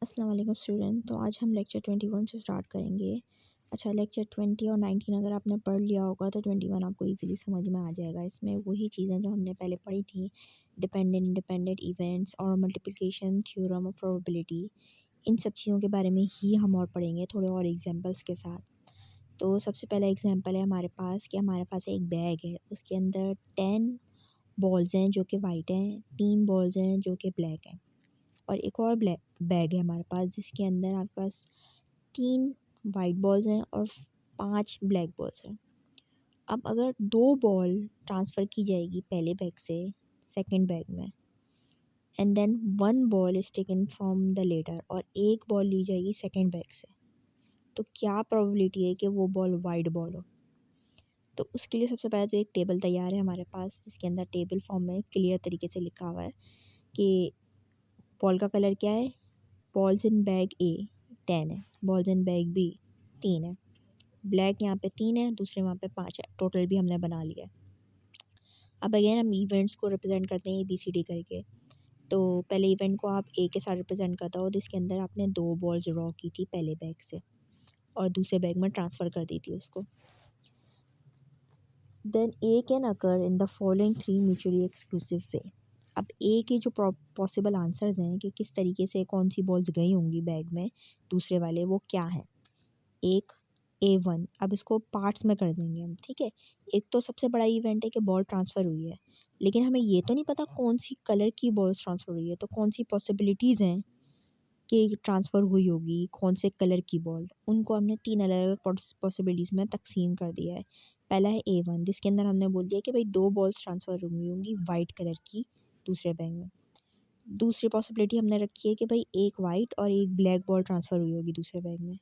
अस्सलाम वालेकुम स्टूडेंट। तो आज हम लेक्चर 21 से स्टार्ट करेंगे। अच्छा, लेक्चर 20 और 19 अगर आपने पढ़ लिया होगा तो 21 आपको इजीली समझ में आ जाएगा। इसमें वही चीज़ें जो हमने पहले पढ़ी थी, डिपेंडेंट इंडिपेंडेंट इवेंट्स और मल्टीप्लिकेशन थ्योरम और प्रोबेबिलिटी, इन सब चीज़ों के बारे में ही हम और पढ़ेंगे थोड़े और एग्जांपल्स के साथ। तो सबसे पहला एग्जांपल है हमारे पास कि हमारे पास एक बैग है, उसके अंदर 10 बॉल्स हैं जो कि वाइट हैं, 3 बॉल्स हैं जो कि ब्लैक हैं, और एक और ब्लैक बैग है हमारे पास जिसके अंदर आपके पास 3 वाइट बॉल्स हैं और 5 ब्लैक बॉल्स हैं। अब अगर 2 बॉल ट्रांसफ़र की जाएगी पहले बैग से सेकंड बैग में, and then 1 ball is taken from the latter, और एक बॉल ली जाएगी सेकंड बैग से, तो क्या प्रोबेबिलिटी है कि वो बॉल वाइट बॉल हो? तो उसके लिए सबसे पहले तो एक टेबल तैयार है हमारे पास, जिसके अंदर टेबल फॉर्म में क्लियर तरीके से लिखा हुआ है कि बॉल का कलर क्या है। बॉल्स इन बैग ए 10 है, बॉल्स इन बैग बी 3 है, ब्लैक यहाँ पे 3 है, दूसरे वहाँ पे 5 है, टोटल भी हमने बना लिया है। अब अगेन हम इवेंट्स को रिप्रेजेंट करते हैं ABCD करके। तो पहले इवेंट को आप ए के साथ रिप्रेजेंट करता हो, जिसके अंदर आपने 2 बॉल्स ड्रॉ की थी पहले बैग से और दूसरे बैग में ट्रांसफ़र कर दी थी उसको। Then A can occur in the following 3 mutually exclusive way. अब ए के जो पॉसिबल आंसर्स हैं कि किस तरीके से कौन सी बॉल्स गई होंगी बैग में दूसरे वाले, वो क्या हैं। एक A1, अब इसको पार्ट्स में कर देंगे हम, ठीक है। एक तो सबसे बड़ा इवेंट है कि बॉल ट्रांसफ़र हुई है, लेकिन हमें ये तो नहीं पता कौन सी कलर की बॉल्स ट्रांसफ़र हुई है, तो कौन सी पॉसिबिलिटीज़ हैं कि ट्रांसफ़र हुई होगी कौन से कलर की बॉल, उनको हमने 3 अलग-अलग पॉसिबिलिटीज़ में तक़सीम कर दिया है। पहला है A1, जिसके अंदर हमने बोल दिया कि भाई 2 बॉल्स ट्रांसफ़र हुई होंगी वाइट कलर की दूसरे बैग में। दूसरी पॉसिबिलिटी हमने रखी है कि भाई एक वाइट और एक ब्लैक बॉल ट्रांसफ़र हुई होगी दूसरे बैग में।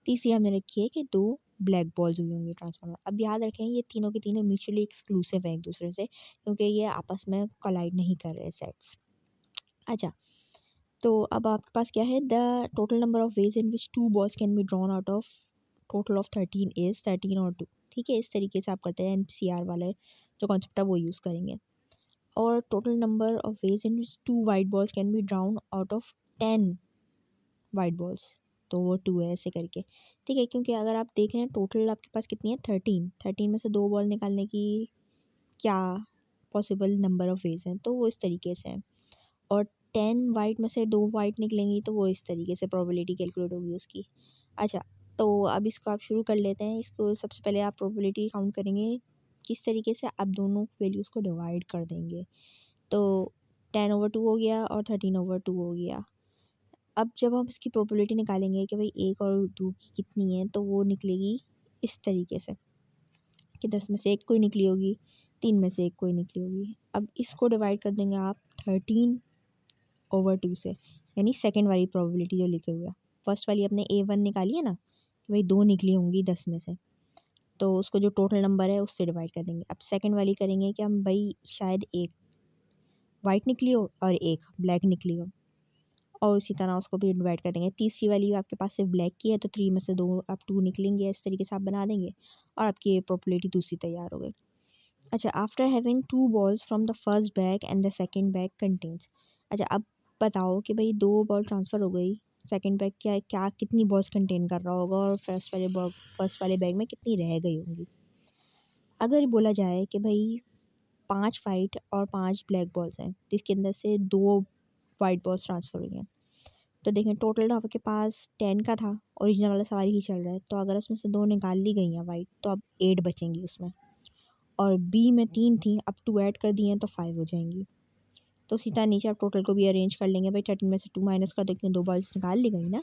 तीसरी हमने रखी है कि 2 ब्लैक बॉल्स हुई होंगी ट्रांसफ़र। अब याद रखें ये तीनों के तीनों म्यूचुअली एक्सक्लूसिव हैं एक दूसरे से, क्योंकि ये आपस में कोलाइड नहीं कर रहे सेट्स। अच्छा, तो अब आपके पास क्या है, the total number of ways in which 2 balls can be drawn out of total of 13 is 13 और 2। ठीक है, इस तरीके से आप करते हैं, NCR वाले जो कॉन्सेप्ट है वो यूज़ करेंगे। और total number of ways in which 2 white balls can be drawn out of 10 white balls, तो वो 2 है ऐसे करके। ठीक है, क्योंकि अगर आप देख रहे हैं टोटल आपके पास कितनी है 13 में से 2 बॉल निकालने की क्या पॉसिबल नंबर ऑफ वेज हैं, तो वो इस तरीके से है। और 10 वाइट में से 2 वाइट निकलेंगी तो वो इस तरीके से प्रोबेबिलिटी कैलकुलेट होगी उसकी। अच्छा, तो अब इसको आप शुरू कर लेते हैं। इसको सबसे पहले आप प्रोबेबिलिटी काउंट करेंगे किस तरीके से, आप दोनों वैल्यूज़ को डिवाइड कर देंगे। तो 10/2 हो गया और 13/2 हो गया। अब जब हम इसकी प्रोबेबिलिटी निकालेंगे कि भाई 1 और 2 की कितनी है, तो वो निकलेगी इस तरीके से कि 10 में से 1 कोई निकली होगी, 3 में से 1 कोई निकली होगी। अब इसको डिवाइड कर देंगे आप 13/2 से, यानी सेकंड वाली प्रोबेबिलिटी जो लिखे हुए है। फर्स्ट वाली अपने A1 निकाली है ना कि भाई 2 निकली होंगी 10 में से, तो उसको जो टोटल नंबर है उससे डिवाइड कर देंगे। अब सेकंड वाली करेंगे कि हम भाई शायद एक वाइट निकली हो और एक ब्लैक निकली हो, और उसी तरह उसको भी डिवाइड कर देंगे। तीसरी वाली आपके पास सिर्फ ब्लैक की है, तो 3 में से 2 आप 2 निकलेंगे, इस तरीके से आप बना देंगे और आपकी ये प्रोबेबिलिटी दूसरी तैयार हो गई। अच्छा, after having 2 balls from the first bag and the second bag contains. अच्छा, अब बताओ कि भाई 2 बॉल ट्रांसफ़र हो गई, सेकंड बैग क्या क्या कितनी बॉल्स कंटेन कर रहा होगा और फर्स्ट वाले बैग में कितनी रह गई होंगी। अगर बोला जाए कि भाई 5 वाइट और 5 ब्लैक बॉल्स हैं, जिसके अंदर से 2 वाइट बॉल्स ट्रांसफ़र हुई हैं, तो देखें टोटल आपके पास 10 का था, ओरिजिनल वाला सवाल ही चल रहा है, तो अगर उसमें से 2 निकाल ली गई हैं वाइट, तो अब 8 बचेंगी उसमें, और बी में 3 थी, अब 2 ऐड कर दिए हैं तो 5 हो जाएंगी। तो सीधा नीचे आप टोटल को भी अरेंज कर लेंगे, भाई 13 में से 2 माइनस कर देते हैं, 2 बॉल्स निकाल ली गई ना,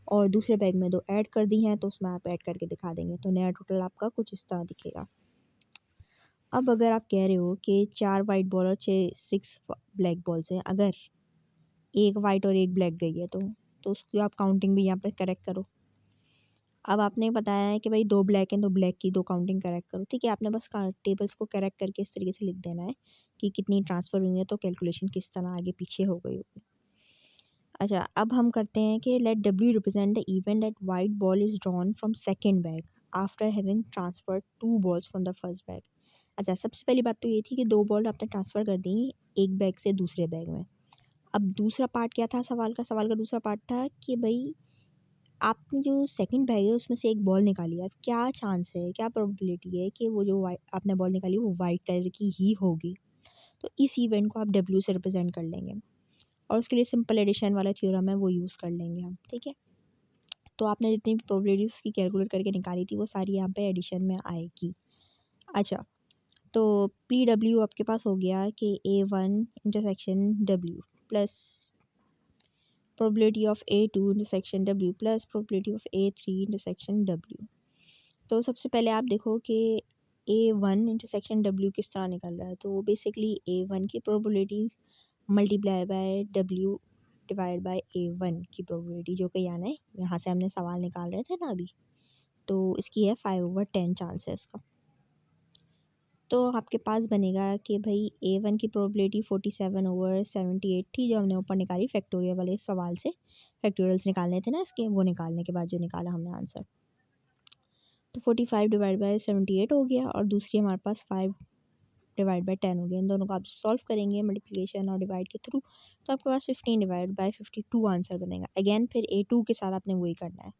और दूसरे बैग में 2 ऐड कर दी हैं, तो उसमें आप ऐड करके दिखा देंगे, तो नया टोटल आपका कुछ इस तरह दिखेगा। अब अगर आप कह रहे हो कि 4 वाइट बॉल और 6 ब्लैक बॉल्स हैं, अगर एक वाइट और एक ब्लैक गई है, तो उसकी आप काउंटिंग भी यहाँ पे करेक्ट करो। अब आपने बताया है कि भाई 2 ब्लैक हैं, तो ब्लैक की 2 काउंटिंग करेक्ट करो। ठीक है, आपने बस टेबल्स को करेक्ट करके इस तरीके से लिख देना है कि कितनी ट्रांसफ़र हुई है, तो कैलकुलेशन किस तरह आगे पीछे हो गई होगी। अच्छा, अब हम करते हैं कि let W represent the event that white ball is drawn from second bag after having transferred 2 balls from the first bag. अच्छा, सबसे पहली बात तो ये थी कि 2 बॉल आपने ट्रांसफ़र कर दी एक बैग से दूसरे बैग में। अब दूसरा पार्ट क्या था सवाल का? सवाल का दूसरा पार्ट था कि भाई आपने जो सेकंड बैग है उसमें से एक बॉल निकाली है, क्या चांस है, क्या प्रोबेबिलिटी है कि वो जो वाइट आपने बॉल निकाली वो वाइट कलर की ही होगी। तो इस इवेंट को आप डब्ल्यू से रिप्रेजेंट कर लेंगे और उसके लिए सिंपल एडिशन वाला थ्योरम है वो यूज़ कर लेंगे हम, ठीक है। तो आपने जितनी भी प्रोबेबिलिटी उसकी कैलकुलेट करके निकाली थी वो सारी यहाँ पे एडिशन में आएगी। अच्छा, तो पी डब्ल्यू आपके पास हो गया कि A1 intersection W plus probability of A2 intersection W plus probability of A3 intersection W। तो सबसे पहले आप देखो कि A1 इंटरसेक्शन W किस तरह निकल रहा है। तो बेसिकली A1 की probability multiply by W divide by A1 की प्रोबेबिलिटी, जो कि यानी यहाँ से हमने सवाल निकाल रहे थे ना अभी, तो इसकी है 5/10 चांस है इसका। तो आपके पास बनेगा कि भाई A1 की प्रोबेबिलिटी 47/78 थी जो हमने ऊपर निकाली फैक्टोरियल वाले सवाल से। फैक्टोरियल्स निकालने थे ना इसके, वो निकालने के बाद जो निकाला हमने आंसर, तो 45 डिवाइड बाय 78 हो गया और दूसरी हमारे पास 5 डिवाइड बाय 10 हो गया। इन दोनों को आप सॉल्व करेंगे मल्टीप्लिकेशन और डिवाइड के थ्रू, तो आपके पास 15 डिवाइड बाय 52 आंसर बनेगा। अगेन फिर A2 के साथ आपने वही करना है,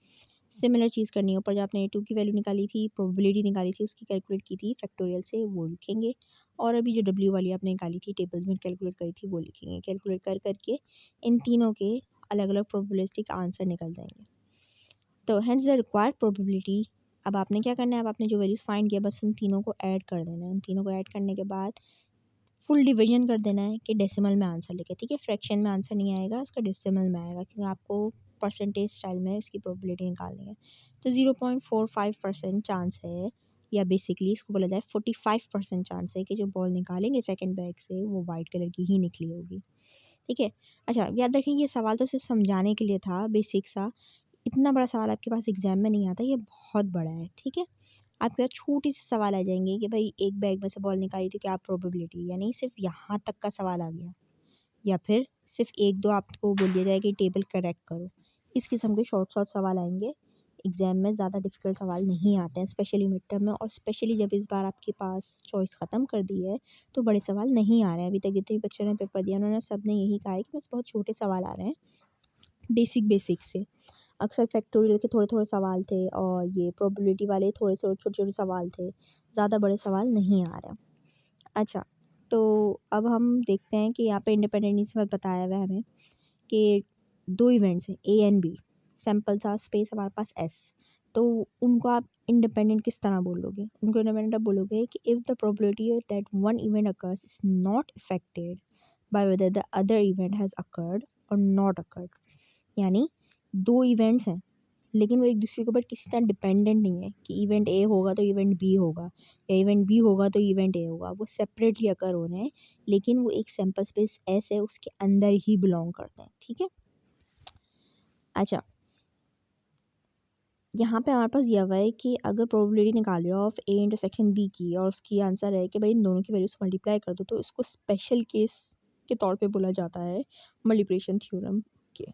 सिमिलर चीज़ करनी है। ऊपर जो आपने A2 की वैल्यू निकाली थी, प्रोबेबिलिटी निकाली थी, उसकी कैलकुलेट की थी फैक्टोरियल से, वो लिखेंगे। और अभी जो W वाली आपने निकाली थी टेबल्स में कैलकुलेट करी थी वो लिखेंगे। कैलकुलेट कर करके इन तीनों के अलग अलग प्रोबेबिलिस्टिक आंसर निकल जाएंगे। तो हेंस द रिक्वायर्ड प्रोबेबिलिटी, अब आपने क्या करना है, अब आपने जो वैल्यूज फाइंड किया बस उन तीनों को ऐड कर देना है। उन तीनों को ऐड करने के बाद फुल डिवीजन कर देना है कि डेसिमल में आंसर लिखे, ठीक है। फ्रैक्शन में आंसर नहीं आएगा, इसका डेसिमल में आएगा क्योंकि आपको परसेंटेज स्टाइल में इसकी प्रोबेबिलिटी निकालनी है। तो 0.45% चांस है, या बेसिकली इसको बोला जाए 45% चांस है कि जो बॉल निकालेंगे सेकंड बैग से वो वाइट कलर की ही निकली होगी, ठीक है। अच्छा, याद रखें ये सवाल तो सिर्फ समझाने के लिए था, बेसिक सा। इतना बड़ा सवाल आपके पास एग्जाम में नहीं आता, ये बहुत बड़ा है, ठीक है। आपके पास छोटी सी सवाल आ जाएंगे कि भाई एक बैग में से बॉल निकाली तो क्या प्रोबेबिलिटी, यानी सिर्फ यहाँ तक का सवाल आ गया, या फिर सिर्फ एक दो आपको बोल दिया जाए कि टेबल करेक्ट करो। इस किस्म के शॉर्ट शॉर्ट सवाल आएंगे एग्जाम में, ज़्यादा डिफिकल्ट सवाल नहीं आते हैं स्पेशली मिड टर्म में। और स्पेशली जब इस बार आपके पास चॉइस ख़त्म कर दी है तो बड़े सवाल नहीं आ रहे हैं। अभी तक जितने बच्चों ने पेपर दिया उन्होंने सब ने यही कहा है कि बस बहुत छोटे सवाल आ रहे हैं, बेसिक बेसिक से। अक्सर फैक्टोरियल के थोड़े थोड़े सवाल थे और ये प्रोबेबिलिटी वाले थोड़े से छोटे छोटे सवाल थे, ज़्यादा बड़े सवाल नहीं आ रहे हैं। अच्छा, तो अब हम देखते हैं कि यहाँ पे इंडिपेंडेंट में बताया हुआ है हमें कि दो इवेंट्स हैं ए एंड बी, सैम्पल सा स्पेस हमारे पास एस। तो उनको आप इंडिपेंडेंट किस तरह बोलोगे? उनको इंडिपेंडेंट आप बोलोगे कि if the probability that one event occurs is not affected by whether the other event has occurred और नॉट अकर्ड, यानी दो इवेंट्स हैं लेकिन वो एक दूसरे के ऊपर किसी तरह डिपेंडेंट नहीं है कि इवेंट ए होगा तो इवेंट बी होगा, या इवेंट बी होगा तो इवेंट ए होगा। वो सेपरेटली अकर हो रहे हैं लेकिन वो एक सैम्पल स्पेस एस है उसके अंदर ही बिलोंग करते हैं, ठीक है। अच्छा, यहाँ पे हमारे पास दिया हुआ है कि अगर प्रोबेबिलिटी निकाल हो ऑफ ए इंटरसेक्शन बी की और उसकी आंसर है कि भाई इन दोनों की वैल्यूज मल्टीप्लाई कर दो, तो इसको स्पेशल केस के तौर पे बोला जाता है मल्टीप्लिकेशन थ्योरम के।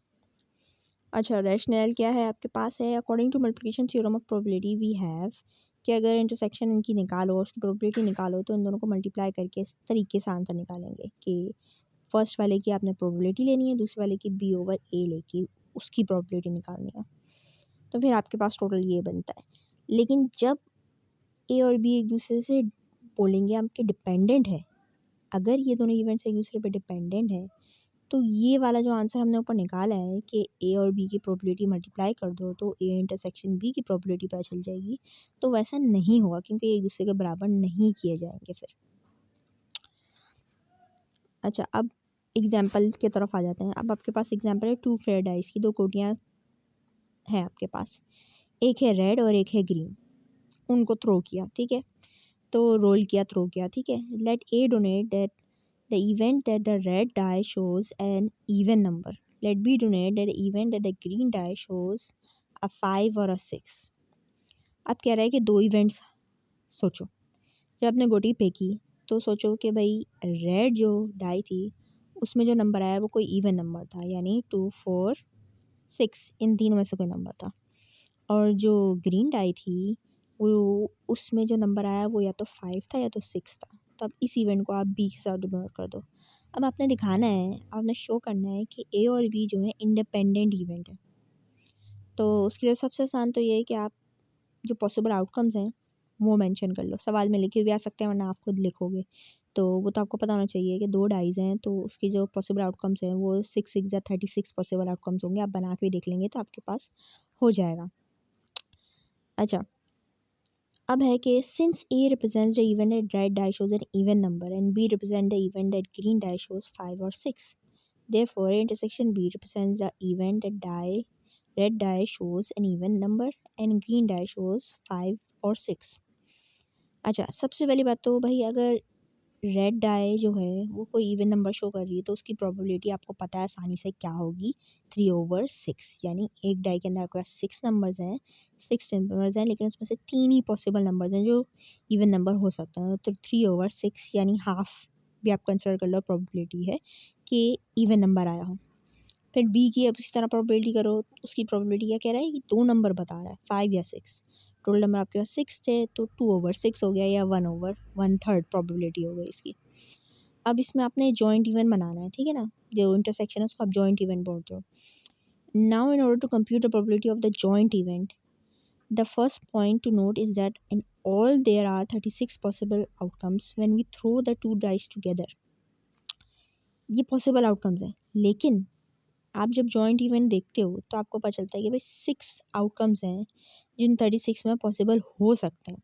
अच्छा, रैशनल क्या है आपके पास है, according to multiplication theorem of probability we have कि अगर इंटरसेक्शन इनकी निकालो और उसकी प्रोबेबिलिटी निकालो तो इन दोनों को मल्टीप्लाई करके इस तरीके से आंसर निकालेंगे कि फर्स्ट वाले की आपने प्रोबेबिलिटी लेनी है, दूसरे वाले की बी ओवर ए लेके उसकी प्रोबेबिलिटी निकालनी है। तो फिर आपके पास टोटल ये बनता है। लेकिन जब ए और बी एक दूसरे से बोलेंगे आपके डिपेंडेंट है, अगर ये दोनों इवेंट्स एक दूसरे पे डिपेंडेंट है, तो ये वाला जो आंसर हमने ऊपर निकाला है कि ए और बी की प्रोबेबिलिटी मल्टीप्लाई कर दो तो ए इंटरसेक्शन बी की प्रोबेबिलिटी पता चल जाएगी, तो वैसा नहीं होगा क्योंकि एक दूसरे के बराबर नहीं किए जाएंगे फिर। अच्छा, अब एग्जाम्पल की तरफ आ जाते हैं। अब आपके पास एग्जाम्पल है 2 फेयर डाइस की, दो कोटियाँ हैं आपके पास, एक है रेड और एक है ग्रीन। उनको थ्रो किया, ठीक है, तो रोल किया, थ्रो किया, ठीक है। Let A denote that the event that the red die shows an even number. Let B donate that the event that the green die shows a 5 or a 6. अब कह रहा है कि दो इवेंट्स सोचो। जब आपने गोटी फेंकी तो सोचो कि भाई रेड जो डाई थी उसमें जो नंबर आया वो कोई इवन नंबर था, यानी 2 4 6 इन तीनों में से कोई नंबर था। और जो ग्रीन डाई थी वो उसमें जो नंबर आया वो या तो 5 था या तो 6 था। तो अब इस इवेंट को आप बी के साथ डिनोट कर दो। अब आपने दिखाना है, आपने शो करना है कि ए और बी जो है इंडिपेंडेंट इवेंट है। तो उसके लिए सबसे आसान तो ये है कि आप जो पॉसिबल आउटकम्स हैं वो मेंशन कर लो। सवाल में लिखे भी आ सकते हैं वरना आप खुद लिखोगे। तो वो तो आपको पता होना चाहिए कि 2 डाइज़ हैं तो उसकी जो पॉसिबल आउटकम्स हैं वो 6 6 या 36 पॉसिबल आउटकम्स होंगे। आप बना के भी देख लेंगे तो आपके पास हो जाएगा। अच्छा, अब है कि since A represents the event that red die shows an even number and B represent the event that green die shows 5 और 6, therefore intersection B represents the event that red die shows an even number and green die shows 5 और 6। अच्छा, सबसे पहली बात तो भाई अगर red dye जो है वो कोई इवन नंबर शो कर रही है तो उसकी प्रोबेबिलिटी आपको पता है आसानी से क्या होगी, 3/6। यानी एक डाई के अंदर आपके पास 6 नंबर्स हैं, 6 नंबर्स हैं लेकिन उसमें से 3 ही पॉसिबल नंबर्स हैं जो इवन नंबर हो सकते हैं। तो 3/6 यानी हाफ भी आप कंसिडर कर लो प्रोबेबिलिटी है कि इवन नंबर आया हो। फिर बी की अब इसी तरह प्रोबेबिलिटी करो, उसकी प्रोबेबिलिटी क्या कह रहा है कि 2 नंबर बता रहा है, 5 या 6। टोटल नंबर आपके पास 6 थे तो 2/6 हो गया या 1/1/3 प्रोबेबिलिटी हो गई इसकी। अब इसमें आपने जॉइंट इवेंट बनाना है, ठीक है ना? जो इंटरसेक्शन है उसको आप जॉइंट इवेंट बोलते हो। Now in order to compute the probability of the joint event, the first point to note is that in all there are 36 possible outcomes when we throw the 2 dice together. ये possible outcomes हैं, लेकिन आप जब joint event देखते हो तो आपको पता चलता है कि भाई 6 आउटकम्स हैं जिन 36 में पॉसिबल हो सकते हैं।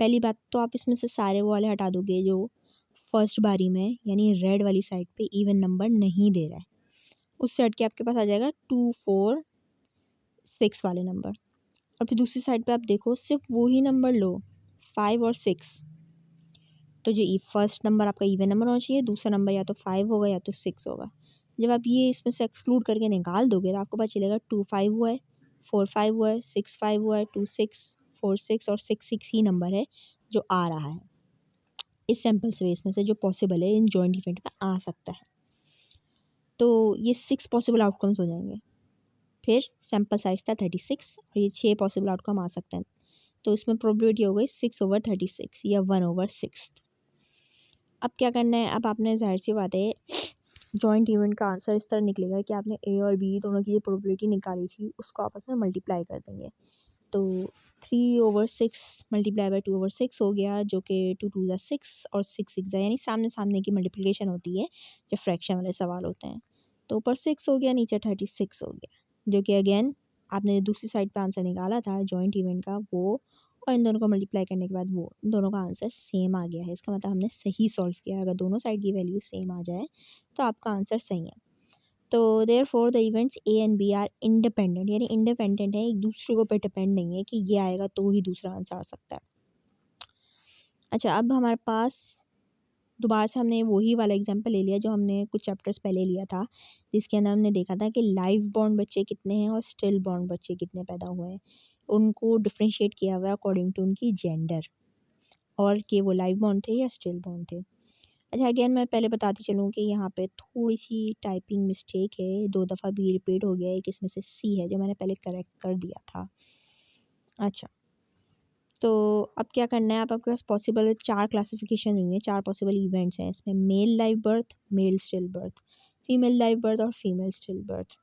पहली बात तो आप इसमें से सारे वो वाले हटा दोगे जो फर्स्ट बारी में यानी रेड वाली साइड पे इवन नंबर नहीं दे रहा है, उससे हट के आपके पास आ जाएगा 2 4 6 वाले नंबर। और फिर दूसरी साइड पे आप देखो सिर्फ वही नंबर लो, 5 और 6। तो जो फर्स्ट नंबर आपका इवन नंबर होना चाहिए, दूसरा नंबर या तो 5 होगा या तो 6 होगा। जब आप ये इसमें से एक्सक्लूड करके निकाल दोगे तो आपको पता चलेगा 2 5 हुआ है, 4 5 हुआ है, 6 5 हुआ है, 2 6 4 6 और 6 6 ही नंबर है जो आ रहा है इस सैम्पल स्पेस में से, जो पॉसिबल है इन जॉइंट इवेंट में आ सकता है। तो ये 6 पॉसिबल आउटकम्स हो जाएंगे। फिर सैम्पल साइज था 36 और ये 6 पॉसिबल आउटकम आ सकते हैं। तो इसमें प्रोबेबिलिटी हो गई 6/36 या 1/6। अब क्या करना है, अब आपने जाहिर सी बात है जॉइंट इवेंट का आंसर इस तरह निकलेगा कि आपने ए और बी दोनों की जो प्रोबेबिलिटी निकाली थी उसको आपस में मल्टीप्लाई कर देंगे। तो 3/6 मल्टीप्लाई बाय 2/6 हो गया, जो कि 2 2 ज़ा 6 और 6 6 ज़ा यानी सामने सामने की मल्टीप्लिकेशन होती है जब फ्रैक्शन वाले सवाल होते हैं। तो ऊपर 6 हो गया, नीचे 36 हो गया, जो कि अगेन आपने दूसरी साइड पे आंसर निकाला था जॉइंट इवेंट का वो, और इन दोनों को मल्टीप्लाई करने के बाद वो इन दोनों का आंसर सेम आ गया है। इसका मतलब हमने सही सॉल्व किया है। अगर दोनों साइड की वैल्यू सेम आ जाए तो आपका आंसर सही है। तो therefore the events A and B are independent, यानी इंडिपेंडेंट है, एक दूसरे के ऊपर डिपेंड नहीं है कि ये आएगा तो ही दूसरा आंसर आ सकता है। अच्छा, अब हमारे पास दोबारा से हमने वही वाला एग्जांपल ले लिया जो हमने कुछ चैप्टर्स पहले लिया था, जिसके अंदर हमने देखा था कि लाइव बॉर्न बच्चे कितने हैं और स्टिल बॉर्न बच्चे कितने पैदा हुए हैं। उनको डिफ्रेंशिएट किया हुआ है अकॉर्डिंग टू उनकी जेंडर, और कि वो लाइव बॉर्न थे या स्टिल बॉर्न थे। अच्छा, अगेन मैं पहले बताती चलूँ कि यहाँ पे थोड़ी सी टाइपिंग मिस्टेक है, 2 दफ़ा बी रिपीट हो गया है, एक इसमें से सी है जो मैंने पहले करेक्ट कर दिया था। अच्छा, तो अब क्या करना है, आप आपके पास पॉसिबल 4 क्लासिफिकेशन हुई हैं, 4 पॉसिबल इवेंट्स हैं इसमें, male live birth, male still birth, female live birth और फीमेल स्टिल बर्थ।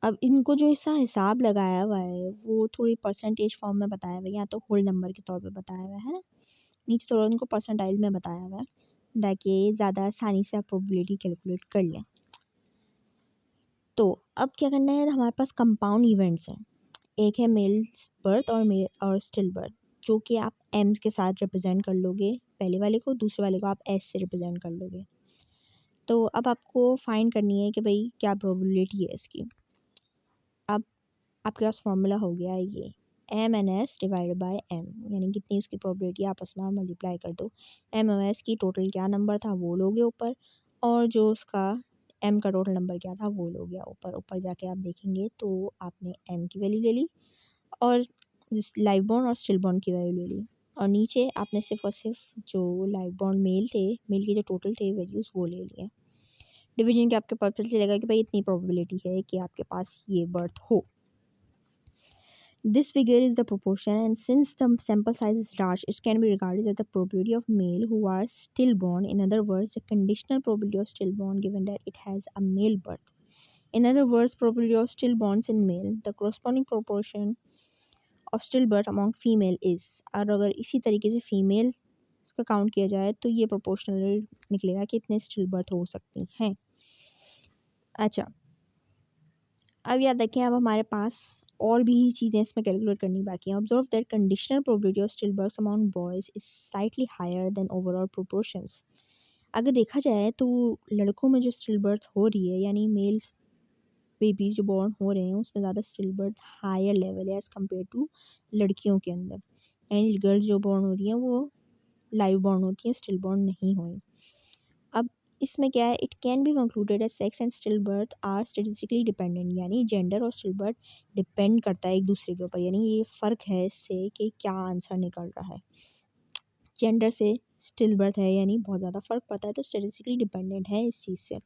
अब इनको जो इसका हिसाब लगाया हुआ है वो थोड़ी परसेंटेज फॉर्म में बताया हुआ है, या तो होल नंबर के तौर पे बताया हुआ है ना, नीचे थोड़ा उनको परसेंटाइल में बताया हुआ है ताकि ज़्यादा आसानी से आप प्रोबेबिलिटी कैलकुलेट कर लें। तो अब क्या करना है, हमारे पास कंपाउंड इवेंट्स हैं, एक है मेल बर्थ और मेल और स्टिल बर्थ, जो कि आप एम के साथ रिप्रेजेंट कर लोगे पहले वाले को, दूसरे वाले को आप एस से रिप्रेजेंट कर लोगे। तो अब आपको फाइंड करनी है कि भाई क्या प्रोबेबिलिटी है इसकी। अब आपके पास फॉर्मूला हो गया है ये, M N S divided by M, यानी कितनी उसकी प्रोबेबिलिटी आपस में मल्टीप्लाई कर दो। एम और एस की टोटल क्या नंबर था वो लोगे ऊपर, और जो उसका एम का टोटल नंबर क्या था वो लोगे ऊपर। ऊपर जाके आप देखेंगे तो आपने एम की वैल्यू ले ली और लाइव बॉन्ड और स्टिल बॉन्ड की वैल्यू ले ली, और नीचे आपने सिर्फ और सिर्फ जो लाइव बॉन्ड मेल थे, मेल के जो टोटल थे वैल्यूज़ वो ले लिए। डिवीजन के आपके पास पता चलेगा कि भाई इतनी प्रोबेबिलिटी है कि आपके पास ये बर्थ हो। This figure is the proportion, and since the sample size is large, it can be regarded as the probability of male who are stillborn. In other words, the conditional probability of stillborn given that it has a male birth. In other words, probability of stillborns in male, the corresponding proportion of stillbirth among female is, और अगर इसी तरीके से female का count किया जाए तो ये प्रोपोर्शनल निकलेगा कि इतने स्टिल बर्थ हो सकती हैं। अच्छा, अब याद रखें, अब हमारे पास और भी चीज़ें इसमें कैलकुलेट करनी बाकी हैं। Observe that conditional probability of still birth among boys is slightly higher than overall proportions. अगर देखा जाए तो लड़कों में जो स्टिल बर्थ हो रही है, यानी मेल्स बेबीज जो बॉर्न हो रहे हैं, उसमें ज़्यादा स्टिल बर्थ हायर लेवल है एज़ कम्पेयर टू लड़कियों के अंदर। यानी गर्ल्स जो बॉर्न हो रही हैं वो लाइव बॉर्न होती हैं, स्टिल बॉर्न नहीं हुई। अब इसमें क्या है, it can be concluded as sex and still birth are statistically dependent, यानी जेंडर और स्टिल बर्थ डिपेंड करता है एक दूसरे के ऊपर। यानी ये फ़र्क है इससे कि क्या आंसर निकल रहा है। जेंडर से स्टिल बर्थ है यानी बहुत ज़्यादा फ़र्क पड़ता है, तो स्टेटिस्टिकली डिपेंडेंट है इस चीज़ से।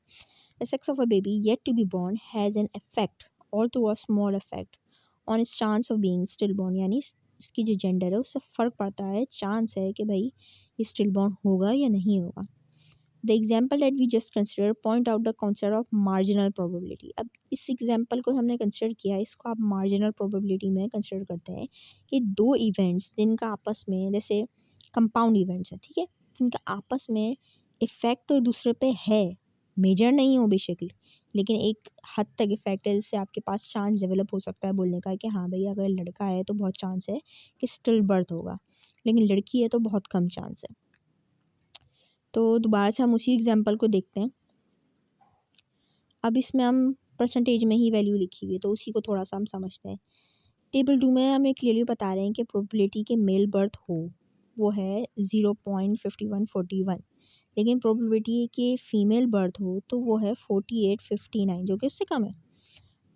The sex of a baby yet to be born has an effect all to a small effect on its chance of being still born, यानी उसकी जो जेंडर है उससे फ़र्क पड़ता है, चांस है कि भाई ये स्टिल बॉर्न होगा या नहीं होगा। The example that we just considered point out the concept of marginal probability. अब इस एग्जाम्पल को हमने कंसिडर किया, इसको आप मार्जिनल प्रोबेबिलिटी में कंसिडर करते हैं कि दो इवेंट्स जिनका आपस में, जैसे कंपाउंड इवेंट्स हैं, ठीक है, जिनका आपस में इफ़ेक्ट तो दूसरे पे है, मेजर नहीं हो बेसिकली, लेकिन एक हद तक इफ़ेक्ट है, जिससे आपके पास चांस डेवलप हो सकता है बोलने का कि हाँ भाई अगर लड़का है तो बहुत चांस है कि स्टिल बर्थ होगा, लेकिन लड़की है तो बहुत कम चांस है। तो दोबारा से हम उसी एग्जांपल को देखते हैं। अब इसमें हम परसेंटेज में ही वैल्यू लिखी हुई है, तो उसी को थोड़ा सा हम समझते हैं। टेबल 2 में हमें क्लियरली बता रहे हैं कि प्रोबेबिलिटी के मेल बर्थ हो वो है 0.5141, लेकिन प्रोबेबिलिटी के फीमेल बर्थ हो तो वो है 4859, जो कि उससे कम है।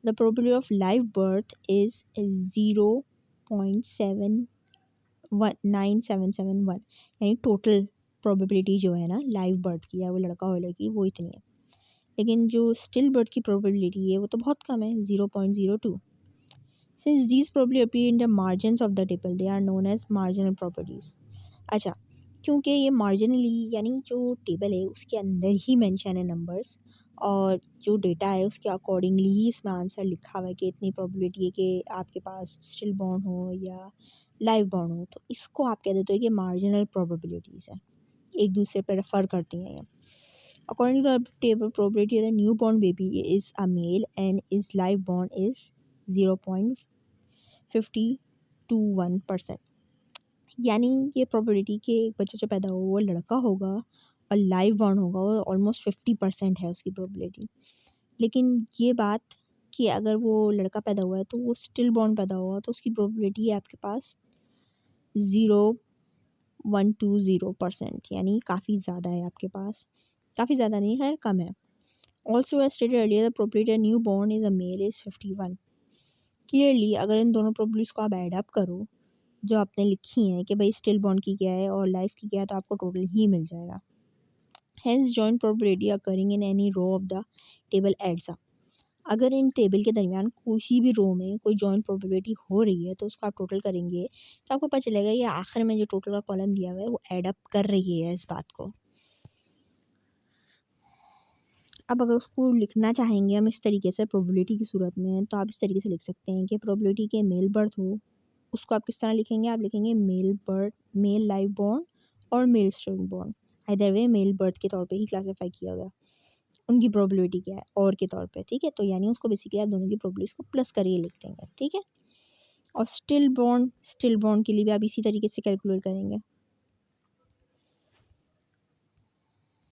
The probability of live birth is 0.9771, यानी टोटल प्रोबेबिलिटी जो है ना लाइव बर्थ की, या वो लड़का हो लड़की, वो इतनी है। लेकिन जो स्टिल बर्थ की प्रोबेबिलिटी है वो तो बहुत कम है, 0.02। Since these probably appear in the margins of the table they are known as marginal properties. अच्छा, क्योंकि ये मार्जिनली यानी जो टेबल है उसके अंदर ही मेंशन है नंबर्स, और जो डेटा है उसके अकॉर्डिंगली ही इसमें आंसर लिखा हुआ है कि इतनी प्रोबेबिलिटी है कि आपके पास स्टिल बॉर्न हो या लाइव बॉर्न हो, तो इसको आप कह देते हो कि मार्जिनल प्रोबेबिलिटीज़ है, एक दूसरे पर रेफर करती हैं ये। According to the table, probability that a newborn baby is a male and is live born is 0.521%। यानी ये प्रोबेबिलिटी कि एक बच्चा जो पैदा हुआ वो लड़का होगा और लाइव बॉर्न होगा, वो ऑलमोस्ट 50% है उसकी प्रोबेबिलिटी। लेकिन ये बात कि अगर वो लड़का पैदा हुआ है तो वो स्टिल बॉर्न पैदा हुआ, तो उसकी प्रोबेबिलिटी है आपके पास 0.120%, यानी काफ़ी ज़्यादा है आपके पास, काफ़ी ज़्यादा नहीं है, कम है। Also, as stated earlier, the probability a newborn is a male is 51. Clearly, अगर इन दोनों probabilities को आप एड अप करो जो आपने लिखी हैं कि भाई स्टिल बॉर्न की क्या है और लाइफ की क्या है, तो आपको टोटल ही मिल जाएगा। Hence, joint probability occurring in any row of the table adds up. अगर इन टेबल के दरमियान किसी भी रो में कोई जॉइंट प्रोबेबिलिटी हो रही है तो उसको आप टोटल करेंगे तो आपको पता चलेगा ये आखिर में जो टोटल का कॉलम दिया हुआ है वो एड अप कर रही है इस बात को। अब अगर उसको लिखना चाहेंगे हम इस तरीके से प्रोबेबिलिटी की सूरत में, तो आप इस तरीके से लिख सकते हैं कि प्रोबेबिलिटी के मेल बर्थ हो, उसको आप किस तरह लिखेंगे, आप लिखेंगे male birth, male live born और male still born. Either way male birth के तौर पे ही क्लासीफाई किया गया, उनकी प्रोबेबिलिटी क्या है और के तौर पे, ठीक है। तो यानी उसको बेसिकली आप दोनों की प्रोबेबिलिटीज को प्लस करके लिख देंगे, ठीक है। और स्टिल बॉर्न के लिए भी आप इसी तरीके से कैलकुलेट करेंगे।